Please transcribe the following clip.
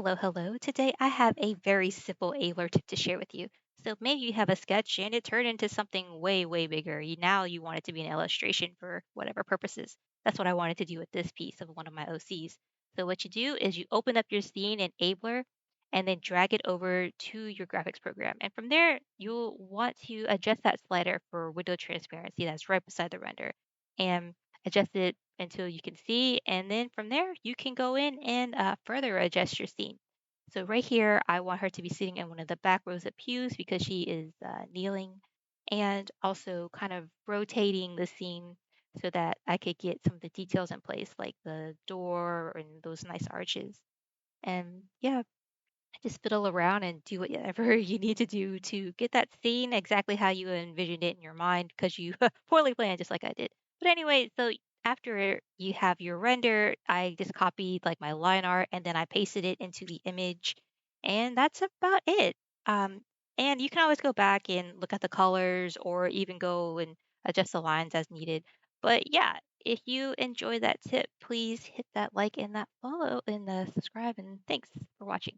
Hello, hello. Today I have a very simple ABLUR tip to share with you. So maybe you have a sketch and it turned into something way, way bigger. Now you want it to be an illustration for whatever purposes. That's what I wanted to do with this piece of one of my OCs. So what you do is you open up your scene in ABLUR and then drag it over to your graphics program. And from there, you'll want to adjust that slider for window transparency that's right beside the render. And adjust it until you can see. And then from there, you can go in and further adjust your scene. So right here, I want her to be sitting in one of the back rows of pews because she is kneeling and also kind of rotating the scene so that I could get some of the details in place, like the door and those nice arches. And yeah, just fiddle around and do whatever you need to do to get that scene exactly how you envisioned it in your mind because you poorly planned just like I did. But anyway, so after you have your render, I just copied like my line art and then I pasted it into the image, and that's about it. Um, and you can always go back and look at the colors or even go and adjust the lines as needed. But yeah, if you enjoy that tip, please hit that like and that follow and subscribe. And thanks for watching.